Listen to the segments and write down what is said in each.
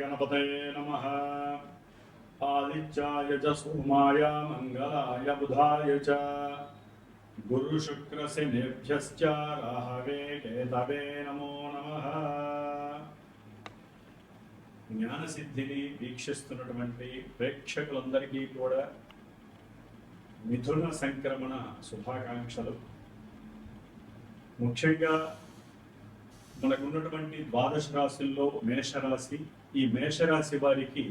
गणपतये नमः। आदित्याय च सोमाय मंगलाय बुधाय च गुरुशुक्रशनिभ्यश्च राहवे केतवे नमो नमः। జ్ఞానసిద్ధిని వీక్షిస్తున్నటువంటి ప్రేక్షకులందరికీ కూడా మిథున సంక్రమణ శుభాకాంక్షలు. ముఖ్యంగా మనకున్నటువంటి ద్వాదశ రాశుల్లో మేషరాశి, ఈ మేషరాశి వారికి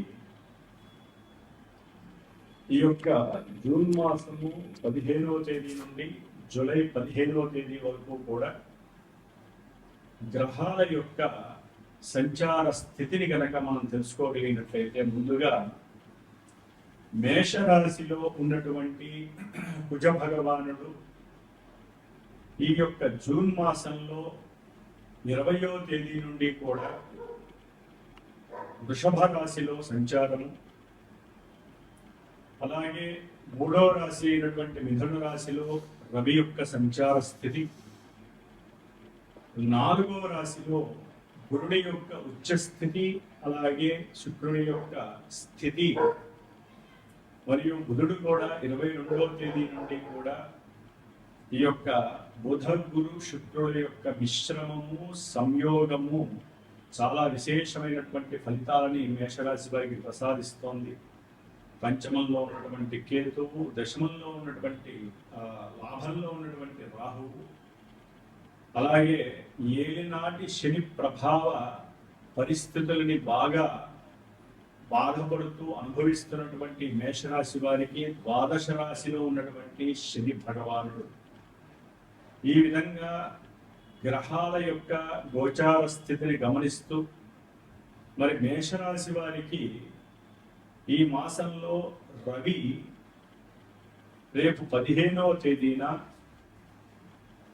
ఈ యొక్క జూన్ మాసము 15వ తేదీ నుండి జూలై 15వ తేదీ వరకు కూడా గ్రహాల యొక్క సంచార స్థితిని గనక మనం తెలుసుకోగలిగినట్లయితే, ముందుగా మేషరాశిలో ఉన్నటువంటి కుజ భగవానుడు ఈ యొక్క జూన్ మాసంలో 20వ తేదీ నుండి కూడా వృషభ రాశిలో సంచారము, అలాగే 3వ రాశి అయినటువంటి మిథున రాశిలో రవి యొక్క సంచార స్థితి, 4వ రాశిలో గురుడి యొక్క ఉచ్చ స్థితి, అలాగే శుక్రుడి యొక్క స్థితి, మరియు బుధుడు కూడా 22వ తేదీ నుండి కూడా ఈ యొక్క బుధ గురు శుక్రుడి యొక్క మిశ్రమము సంయోగము చాలా విశేషమైనటువంటి ఫలితాలని మేషరాశి వారికి ప్రసాదిస్తోంది. పంచమంలో ఉన్నటువంటి కేతువు, దశమంలో ఉన్నటువంటి లాభంలో ఉన్నటువంటి రాహువు, అలాగే ఏలినాటి శని ప్రభావ పరిస్థితులని బాగా బాధపడుతూ అనుభవిస్తున్నటువంటి మేషరాశి వారికి ద్వాదశ రాశిలో ఉన్నటువంటి శని భగవానుడు ఈ విధంగా గ్రహాల యొక్క గోచార స్థితిని గమనిస్తూ, మరి మేషరాశి వారికి ఈ మాసంలో రవి రేపు 15వ తేదీన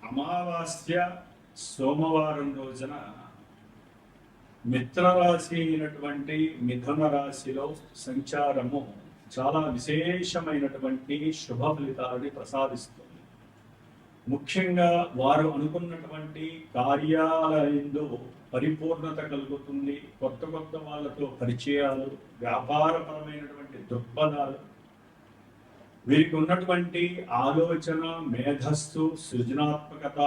అమావాస్య సోమవారం రోజున మిత్రరాశి అయినటువంటి మిథున రాశిలో సంచారము చాలా విశేషమైనటువంటి శుభ ఫలితాలని ప్రసాదిస్తుంది. ముఖ్యంగా వారు అనుకున్నటువంటి కార్యాలయంలో పరిపూర్ణత కలుగుతుంది. కొత్త కొత్త వాళ్ళతో పరిచయాలు, వ్యాపారపరమైనటువంటి దృక్పథాలు, వీరికి ఉన్నటువంటి ఆలోచన, మేధస్సు, సృజనాత్మకత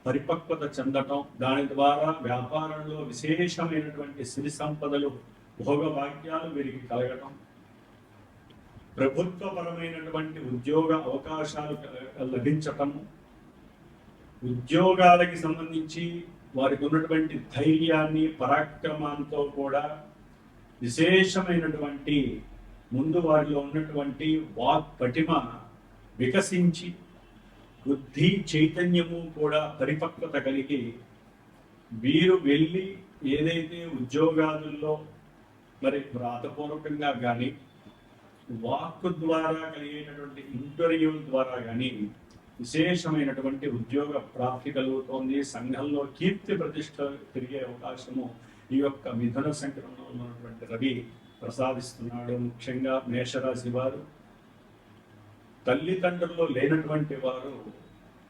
పరిపక్వత చెందటం, దాని ద్వారా వ్యాపారంలో విశేషమైనటువంటి సిరి సంపదలు, భోగభాగ్యాలు వీరికి కలగటం, ప్రభుత్వపరమైనటువంటి ఉద్యోగ అవకాశాలు లభించటం, ఉద్యోగాలకి సంబంధించి వారికి ఉన్నటువంటి ధైర్యాన్ని, పరాక్రమంతో కూడా విశేషమైనటువంటి ముందు వారిలో ఉన్నటువంటి వాక్ పటిమ వికసించి బుద్ధి చైతన్యము కూడా పరిపక్వత కలిగి వీరు వెళ్ళి ఏదైతే ఉద్యోగాదుల్లో మరి వ్రాతపూర్వకంగా కానీ వాక్ ద్వారా కలిగేటటువంటి ఇంటర్వ్యూ ద్వారా కానీ విశేషమైనటువంటి ఉద్యోగ ప్రాప్తి కలుగుతోంది. సంఘంలో కీర్తి ప్రతిష్ట పెరిగే అవకాశము ఈ యొక్క మిథున సంక్రమణంలో ఉన్నటువంటి రవి ప్రసాదిస్తున్నాడు. ముఖ్యంగా మేషరాశి వారు తల్లిదండ్రుల్లో లేనటువంటి వారు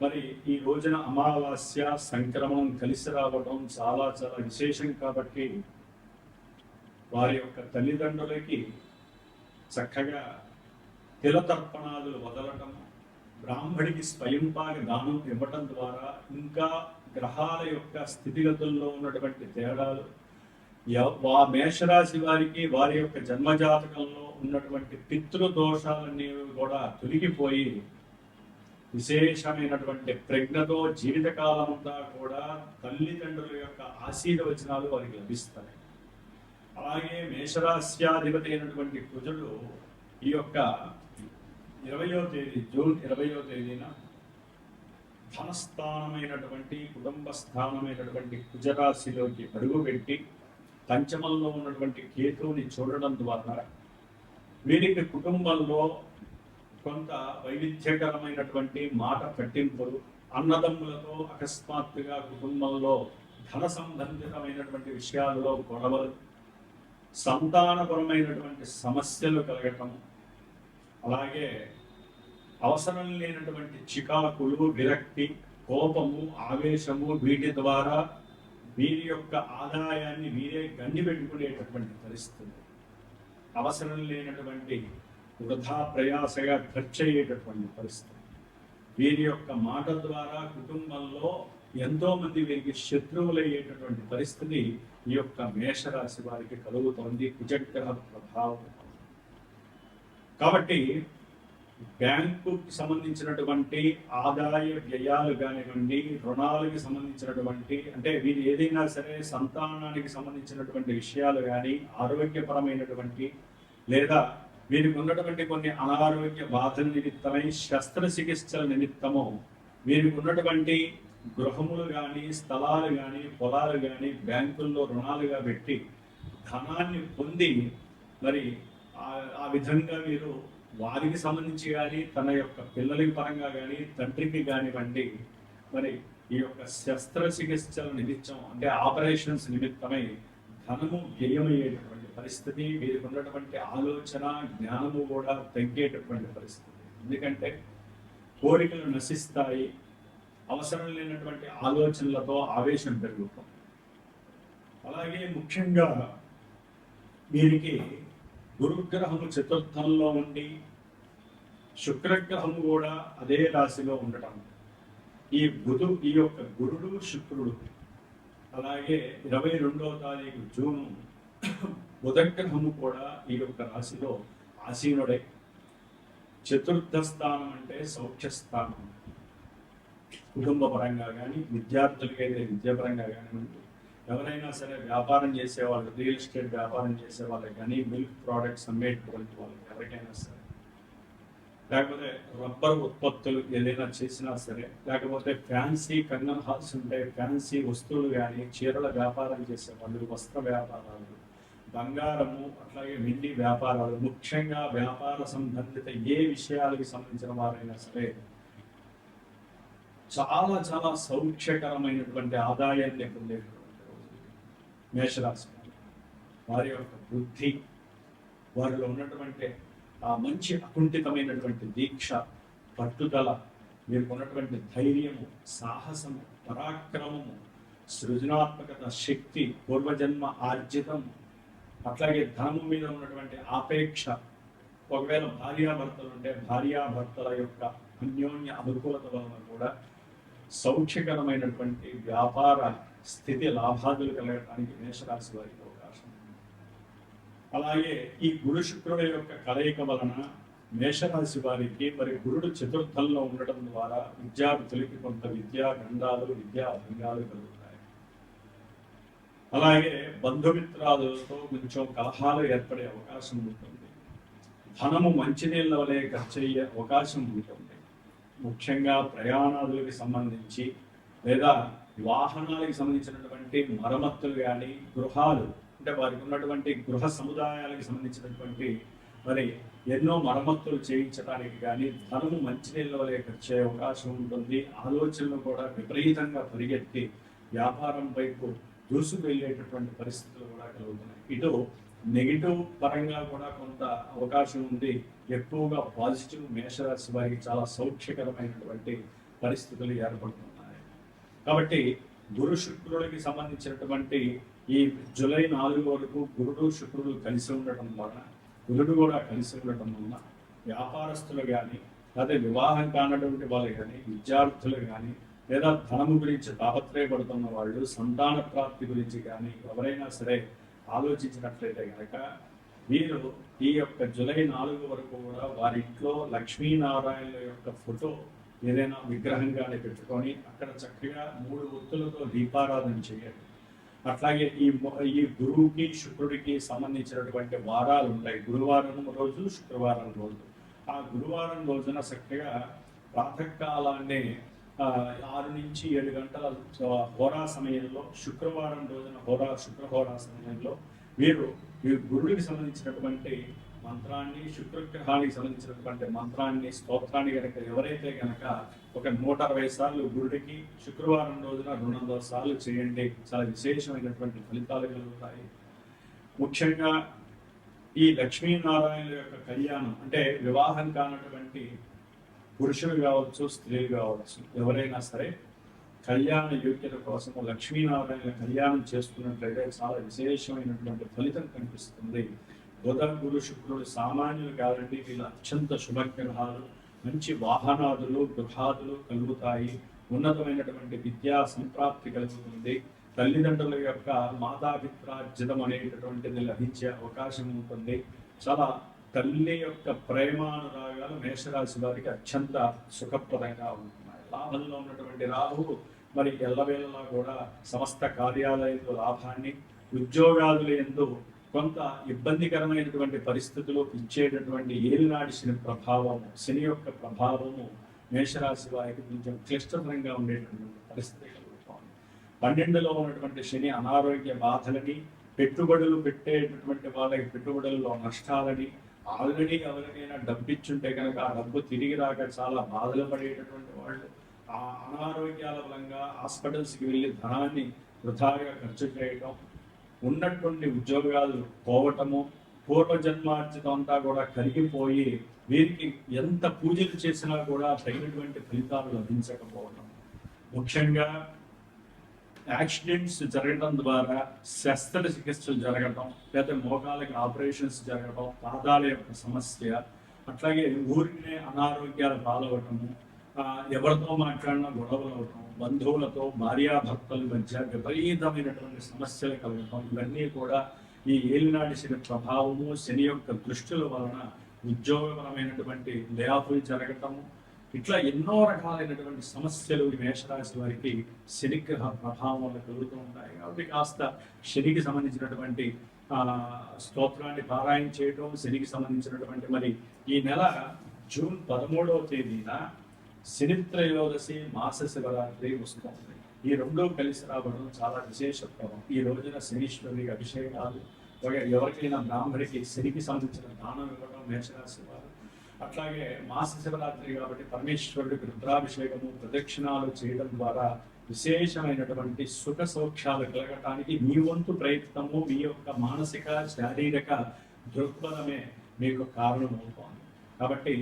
మరి ఈ రోజున అమావాస్య సంక్రమణం కలిసి రావడం చాలా చాలా విశేషం. కాబట్టి వారి యొక్క తల్లిదండ్రులకి చక్కగా తిలతర్పణాలు వదలటం, బ్రాహ్మడికి స్వయంపాక దానం ఇవ్వటం ద్వారా ఇంకా గ్రహాల యొక్క స్థితిగతుల్లో ఉన్నటువంటి తేడాలు, మేషరాశి వారికి వారి యొక్క జన్మజాతకంలో ఉన్నటువంటి పితృదోషాలన్నీ కూడా తొలగిపోయి విశేషమైనటువంటి ప్రజ్ఞతో జీవితకాలం అంతా కూడా తల్లిదండ్రుల యొక్క ఆశీర్వచనాలు వారికి లభిస్తాయి. అలాగే మేషరాశ్యాధిపతి అయినటువంటి కుజుడు ఈ యొక్క 20వ తేదీ జూన్ 20వ తేదీన ధనస్థానమైనటువంటి కుటుంబ స్థానమైనటువంటి కుజరాశిలోకి అడుగుపెట్టి పంచమంలో ఉన్నటువంటి కేతువుని చూడడం ద్వారా వీరికి కుటుంబంలో కొంత వైవిధ్యకరమైనటువంటి మాట పట్టింపులు, అన్నదమ్ములతో అకస్మాత్తుగా కుటుంబంలో ధన సంబంధితమైనటువంటి విషయాలలో గొడవలు, సంతానపరమైనటువంటి సమస్యలు కలగటం, అలాగే అవసరం లేనటువంటి చికాకులు, విరక్తి, కోపము, ఆవేశము, వీటి ద్వారా వీరి యొక్క ఆదాయాన్ని వీరే గండి పెట్టుకునేటటువంటి పరిస్థితి, అవసరం లేనటువంటి వృధా ప్రయాసగా ఖర్చు అయ్యేటటువంటి పరిస్థితి, వీరి యొక్క మాట ద్వారా కుటుంబంలో ఎంతో మంది వీరికి శత్రువులయ్యేటటువంటి పరిస్థితి ఈ యొక్క మేషరాశి వారికి కలుగుతోంది కుజగ్రహ ప్రభావం. కాబట్టి బ్యాంకుకి సంబంధించినటువంటి ఆదాయ వ్యయాలు కానివ్వండి, రుణాలకి సంబంధించినటువంటి, అంటే వీరు ఏదైనా సరే సంతానానికి సంబంధించినటువంటి విషయాలు కానీ, ఆరోగ్యపరమైనటువంటి లేదా వీరికి ఉన్నటువంటి కొన్ని అనారోగ్య బాధల నిమిత్తమై శస్త్రచికిత్సల నిమిత్తము వీరికి ఉన్నటువంటి గృహములు కానీ, స్థలాలు కానీ, పొలాలు కానీ బ్యాంకుల్లో రుణాలుగా పెట్టి ధనాన్ని పొంది మరి ఆ విధంగా వీరు వారికి సంబంధించి కానీ, తన యొక్క పిల్లలకి పరంగా కానీ, తండ్రికి కానివ్వండి మరి ఈ యొక్క శస్త్రచికిత్సల నిమిత్తం, అంటే ఆపరేషన్స్ నిమిత్తమై ధనము వ్యయమయ్యేటటువంటి పరిస్థితి, వీరికి ఉన్నటువంటి ఆలోచన జ్ఞానము కూడా తగ్గేటటువంటి పరిస్థితి. ఎందుకంటే కోరికలు నశిస్తాయి, అవసరం లేనటువంటి ఆలోచనలతో ఆవేశం పెరుగుతుంది. అలాగే ముఖ్యంగా వీరికి గురుగ్రహము చతుర్థంలో ఉండి శుక్రగ్రహము కూడా అదే రాశిలో ఉండటం, ఈ యొక్క గురుడు శుక్రుడు అలాగే 22వ తారీఖు జూన్ బుధగ్రహము కూడా ఈ యొక్క రాశిలో ఆసీనుడై, చతుర్థ స్థానం అంటే సౌఖ్యస్థానం, కుటుంబ పరంగా కానీ, విద్యార్థులకైతే విద్యాపరంగా కానివ్వండి, ఎవరైనా సరే వ్యాపారం చేసేవాళ్ళు, రియల్ ఎస్టేట్ వ్యాపారం చేసే వాళ్ళకి కానీ, మిల్క్ ప్రోడక్ట్స్ అమ్మేటటువంటి వాళ్ళకి ఎవరికైనా సరే, లేకపోతే రబ్బర్ ఉత్పత్తులు ఏదైనా చేసినా సరే, లేకపోతే ఫ్యాన్సీ కంగన్ హాల్స్ ఉంటాయి, ఫ్యాన్సీ వస్తువులు కానీ, చీరల వ్యాపారం చేసేవాళ్ళు, వస్త్ర వ్యాపారాలు, బంగారము అట్లాగే వెండి వ్యాపారాలు, ముఖ్యంగా వ్యాపార సంబంధిత ఏ విషయాలకి సంబంధించిన వారైనా సరే చాలా చాలా సౌఖ్యకరమైనటువంటి ఆదాయాన్ని పొందేటటువంటి రోజు మేషరాశి వారి యొక్క బుద్ధి, వారిలో ఉన్నటువంటి ఆ మంచి అకుంఠితమైనటువంటి దీక్ష, పట్టుదల, వీరికి ఉన్నటువంటి ధైర్యము, సాహసము, పరాక్రమము, సృజనాత్మకత, శక్తి, పూర్వజన్మ ఆర్జితం, అట్లాగే ధనము మీద ఉన్నటువంటి ఆపేక్ష, ఒకవేళ భార్యాభర్తలు ఉంటే భార్యాభర్తల యొక్క అన్యోన్య అనుకూలత వలన కూడా సౌఖ్యకరమైనటువంటి వ్యాపార స్థితి లాభాదులు కలగడానికి మేషరాశి వారికి అవకాశం. అలాగే ఈ గురు శుక్రుల యొక్క కలయిక వలన మేషరాశి వారికి మరి గురుడు చతుర్థంలో ఉండటం ద్వారా విద్యార్థులకి కొంత విద్యా గండాలు, విద్యా భంగాలు కలుగుతాయి. అలాగే బంధుమిత్రాలతో కొంచెం కలహాలు ఏర్పడే అవకాశం ఉంటుంది. ధనము మంచినీళ్ళ వలె ఖర్చు అయ్యే అవకాశం ఉంటుంది. ముఖ్యంగా ప్రయాణాలకు సంబంధించి లేదా వాహనాలకు సంబంధించినటువంటి మరమ్మతులు కానీ, గృహాలు అంటే వారికి ఉన్నటువంటి గృహ సముదాయాలకు సంబంధించినటువంటి మరి ఎన్నో మరమ్మతులు చేయించడానికి కానీ ధనము మంచినీళ్ళ వలె ఖర్చు అయ్యే అవకాశం ఉంటుంది. ఆలోచనలు కూడా విపరీతంగా పరిగెత్తి వ్యాపారం వైపు దూసుకు వెళ్ళేటటువంటి పరిస్థితులు కూడా కలుగుతున్నాయి. ఇటు నెగిటివ్ పరంగా కూడా కొంత అవకాశం ఉంది. ఎక్కువగా పాజిటివ్ మేషరాశి వారికి చాలా సౌఖ్యకరమైనటువంటి పరిస్థితులు ఏర్పడుతున్నాయి. కాబట్టి గురు శుక్రుడికి సంబంధించినటువంటి ఈ జూలై 4 వరకు గురుడు శుక్రుడు కలిసి ఉండటం వలన, బుధుడు కూడా కలిసి ఉండటం వలన వ్యాపారస్తులు కానీ, లేదా వివాహం కానటువంటి వాళ్ళు కానీ, విద్యార్థులు కానీ, లేదా ధనము గురించి తాపత్రయపడుతున్న వాళ్ళు, సంతాన ప్రాప్తి గురించి కానీ ఎవరైనా సరే ఆలోచించినట్లయితే కనుక వీరు ఈ యొక్క జూలై 4 వరకు కూడా వారి ఇంట్లో లక్ష్మీనారాయణుల యొక్క ఫోటో ఏదైనా విగ్రహంగానే పెట్టుకొని అక్కడ చక్కగా 3 ఒత్తులతో దీపారాధన చేయాలి. అట్లాగే ఈ గురువుకి శుక్రుడికి సంబంధించినటువంటి వారాలు ఉంటాయి. గురువారం రోజు, శుక్రవారం రోజు. ఆ గురువారం రోజున చక్కగా ప్రాతకాలాన్ని 6 నుంచి 7 గంటల హోరా సమయంలో, శుక్రవారం రోజున శుక్రహోరా సమయంలో వీరు ఈ గురుడికి సంబంధించినటువంటి మంత్రాన్ని, శుక్రగ్రహానికి సంబంధించినటువంటి మంత్రాన్ని, స్తోత్రాన్ని కనుక ఎవరైతే కనుక ఒక 160 సార్లు గురుడికి శుక్రవారం రోజున 200 సార్లు చేయండి, చాలా విశేషమైనటువంటి ఫలితాలు కలుగుతాయి. ముఖ్యంగా ఈ లక్ష్మీనారాయణ యొక్క కళ్యాణం అంటే వివాహం కానటువంటి పురుషులు కావచ్చు, స్త్రీలు కావచ్చు, ఎవరైనా సరే కళ్యాణ యోగ్యత కోసము లక్ష్మీనారాయణ కళ్యాణం చేసుకున్నట్లయితే చాలా విశేషమైనటువంటి ఫలితం కనిపిస్తుంది. బుధ గురు శుక్రుడు సామాన్యులు కాదండి, వీళ్ళు అత్యంత శుభగ్రహాలు. మంచి వాహనాదులు గృహాదులు కలుగుతాయి. ఉన్నతమైనటువంటి విద్యా సంప్రాప్తి కలుగుతుంది. తల్లిదండ్రుల యొక్క మాతాపిత్రార్జితం అనేటటువంటిది లభించే అవకాశం ఉంటుంది. చాలా తల్లి యొక్క ప్రేమానురాగాలు మేషరాశి వారికి అత్యంత సుఖప్రదంగా ఉంటున్నాయి. లాభంలో ఉన్నటువంటి రాహువు మరి ఎల్లవేళలా కూడా సమస్త కార్యాలయంలో లాభాన్ని, ఉద్యోగాదుల యందు కొంత ఇబ్బందికరమైనటువంటి పరిస్థితులు ఇచ్చేటటువంటి ఏలినాడి శని ప్రభావము, శని యొక్క ప్రభావము మేషరాశి వారికి కొంచెం క్లిష్టతరంగా ఉండేటటువంటి పరిస్థితి కలుగుతోంది. 12లో ఉన్నటువంటి శని అనారోగ్య బాధలని, పెట్టుబడులు పెట్టేటటువంటి వాళ్ళకి పెట్టుబడుల్లో నష్టాలని, ఆల్రెడీ ఎవరికైనా డబ్బు ఇచ్చుంటే కనుక ఆ డబ్బు తిరిగి రాక చాలా బాధలు పడేటటువంటి వాళ్ళు, ఆ అనారోగ్యాల వలంగా హాస్పిటల్స్కి వెళ్ళి ధనాన్ని వృధాగా ఖర్చు చేయటం, ఉన్నటువంటి ఉద్యోగాలు పోవటము, పూర్వజన్మార్జితం అంతా కూడా కరిగిపోయి వీరికి ఎంత పూజలు చేసినా కూడా తగినటువంటి ఫలితాలు లభించకపోవటం, ముఖ్యంగా యాక్సిడెంట్స్ జరగడం ద్వారా శస్త్రచికిత్సలు జరగటం, లేదా మోకాలకి ఆపరేషన్స్ జరగటం, పాదాల యొక్క సమస్య, అట్లాగే ఊరినే అనారోగ్యాలు పాలవటము, ఎవరితో మాట్లాడినా గొడవలు అవటం, బంధువులతో భార్యాభర్తల మధ్య విపరీతమైనటువంటి సమస్యలు కలగటం, ఇవన్నీ కూడా ఈ ఏలినాడి శని ప్రభావము, శని యొక్క దృష్టిల వలన ఉద్యోగపరమైనటువంటి లేఆఫ్లు జరగటము, ఇట్లా ఎన్నో రకాలైనటువంటి సమస్యలు ఈ మేషరాశి వారికి శనిగ్రహ ప్రభావం వల్ల కలుగుతూ ఉంటాయి. కాబట్టి కాస్త శనికి సంబంధించినటువంటి స్తోత్రాన్ని పారాయణ చేయటం, శనికి సంబంధించినటువంటి మరి ఈ నెల జూన్ 13వ తేదీన శని త్రయోదశి మాస శివరాత్రి వస్తుంది. ఈ రెండూ కలిసి రావడం చాలా విశేషత్వం. ఈ రోజున శనీశ్వరుడికి అభిషేకాలు, ఎవరికైనా బ్రాహ్మడికి శనికి సంబంధించిన దానం ఇవ్వడం మేషరాశి వారు. అట్లాగే మాస శివరాత్రి కాబట్టి పరమేశ్వరుడికి రుద్రాభిషేకము, ప్రదక్షిణాలు చేయడం ద్వారా విశేషమైనటువంటి సుఖ సౌఖ్యాలు కలగటానికి మీ వంతు ప్రయత్నము, మీ యొక్క మానసిక శారీరక దృక్పథమే మీకు కారణమవుతోంది. కాబట్టి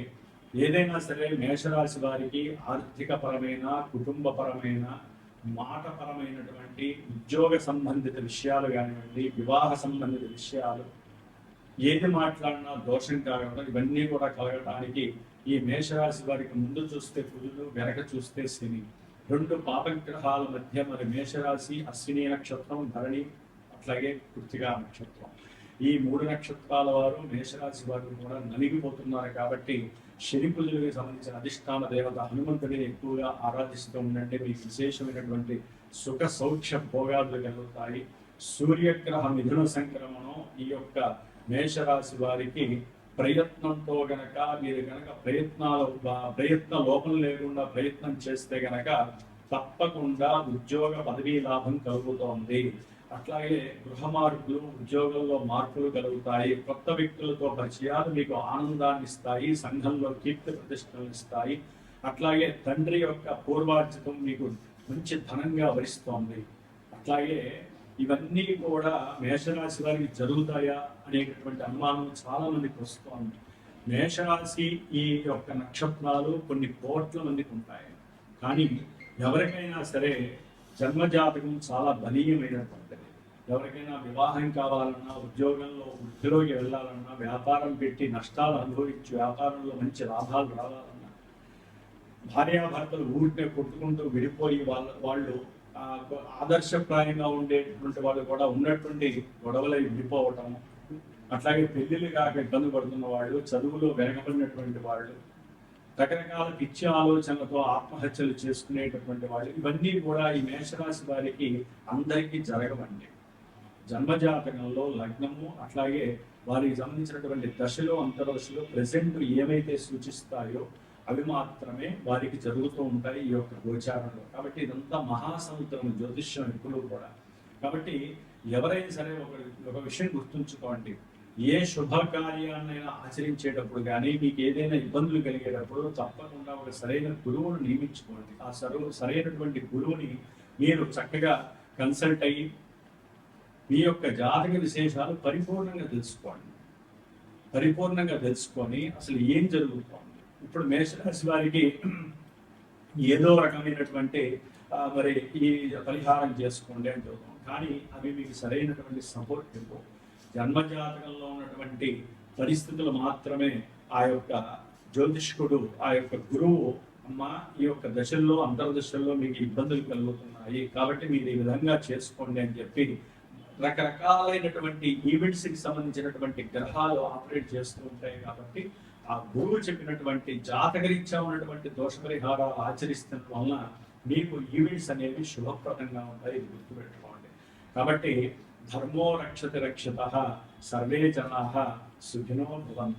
ఏదైనా సరే మేషరాశి వారికి ఆర్థికపరమైన, కుటుంబపరమైన, మాటపరమైనటువంటి, ఉద్యోగ సంబంధిత విషయాలు కానివ్వండి, వివాహ సంబంధిత విషయాలు, ఏది మాట్లాడినా దోషం కాకుండా ఇవన్నీ కూడా కలగటానికి ఈ మేషరాశి వారికి ముందు చూస్తే కుజుడు, వెనక చూస్తే శని, రెండు పాపగ్రహాల మధ్య మరి మేషరాశి, అశ్విని నక్షత్రం, ధరణి, అట్లాగే కృత్తికా నక్షత్రం, ఈ 3 నక్షత్రాల వారు మేషరాశి వారు కూడా నలిగిపోతున్నారు. కాబట్టి శని కుజుడికి సంబంధించిన అధిష్టాన దేవత హనుమంతుడిని ఎక్కువగా ఆరాధిస్తూ ఉండండి. మీకు విశేషమైనటువంటి సుఖ సౌఖ్య భోగాలు కలుగుతాయి. సూర్యగ్రహ మిథున సంక్రమణం ఈ యొక్క మేషరాశి వారికి ప్రయత్నంతో గనక మీరు గనక ప్రయత్న లోపం లేకుండా ప్రయత్నం చేస్తే గనక తప్పకుండా ఉద్యోగ పదవీ లాభం కలుగుతోంది. అట్లాగే గృహ మార్పులు, ఉద్యోగంలో మార్పులు కలుగుతాయి. కొత్త వ్యక్తులతో పరిచయాలు మీకు ఆనందాన్ని ఇస్తాయి, సంఘంలో కీర్తి ప్రతిష్టలు ఇస్తాయి. అట్లాగే తండ్రి యొక్క పూర్వార్జితం మీకు మంచి ధనంగా వరిస్తోంది. అట్లాగే ఇవన్నీ కూడా మేషరాశి వారికి జరుగుతాయా అనేటటువంటి అనుమానం చాలా మందికి వస్తోంది. మేషరాశి ఈ యొక్క నక్షత్రాలు కొన్ని కోట్ల మందికి ఉంటాయి. కానీ ఎవరికైనా సరే జన్మజాతకం చాలా బలీయమైనటువంటిది. ఎవరికైనా వివాహం కావాలన్నా, ఉద్యోగంలో వృద్ధిలోకి వెళ్ళాలన్నా, వ్యాపారం పెట్టి నష్టాలు అనుభవించి వ్యాపారంలో మంచి లాభాలు రావాలన్నా, భార్యాభర్తలు ఊరినే కొట్టుకుంటూ విడిపోయి వాళ్ళు ఆదర్శప్రాయంగా ఉండేటువంటి వాళ్ళు కూడా ఉన్నటువంటి గొడవలై విడిపోవటం, అట్లాగే పెళ్లిళ్ళు కాక ఇబ్బంది పడుతున్న వాళ్ళు, చదువులో వెనకబడినటువంటి వాళ్ళు, రకరకాల పిచ్చి ఆలోచనలతో ఆత్మహత్యలు చేసుకునేటటువంటి వాళ్ళు, ఇవన్నీ కూడా ఈ మేషరాశి వారికి అందరికీ జరగవండి. జన్మజాతకంలో లగ్నము, అట్లాగే వారికి సంబంధించినటువంటి దశలు, అంతర్దశలు ప్రెసెంట్ ఏవైతే సూచిస్తాయో అవి మాత్రమే వారికి జరుగుతూ ఉంటాయి ఈ యొక్క గోచారంలో. కాబట్టి ఇదంతా మహాసముద్రం జ్యోతిష్యం ఎప్పుడూ కూడా. కాబట్టి ఎవరైనా సరే ఒక విషయం గుర్తుంచుకోండి, ఏ శుభకార్యాన్నైనా ఆచరించేటప్పుడు కానీ మీకు ఏదైనా ఇబ్బందులు కలిగేటప్పుడు తప్పకుండా ఒక సరైన గురువును నియమించుకోండి. ఆ సరైనటువంటి గురువుని మీరు చక్కగా కన్సల్ట్ అయ్యి మీ యొక్క జాతక విశేషాలు పరిపూర్ణంగా తెలుసుకొని అసలు ఏం జరుగుతోంది. ఇప్పుడు మేషరాశి వారికి ఏదో రకమైనటువంటి మరి ఈ పరిహారం చేసుకోండి అని చెబుతాం. కానీ అవి మీకు సరైనటువంటి సపోర్ట్ ఇవ్వవు. జన్మజాతకంలో ఉన్నటువంటి పరిస్థితులు మాత్రమే ఆ యొక్క జ్యోతిష్కుడు, ఆ యొక్క గురువు, అమ్మ ఈ యొక్క దశల్లో అంతర్దశల్లో మీకు ఇబ్బందులు కలుగుతున్నాయి కాబట్టి మీరు ఈ విధంగా చేసుకోండి అని చెప్పి రకరకాలైనటువంటి ఈవెంట్స్కి సంబంధించినటువంటి గ్రహాలు ఆపరేట్ చేస్తూ ఉంటాయి. కాబట్టి ఆ గురువు చెప్పినటువంటి జాతకరీత్యా ఉన్నటువంటి దోష పరిహారాలు ఆచరిస్తున్న వలన మీకు ఈవెంట్స్ అనేవి శుభప్రదంగా ఉంటాయి. ఇది గుర్తుపెట్టుకోండి. కాబట్టి ధర్మో రక్షతి రక్షితః, సర్వే జనాః సుఖినో భవంతు.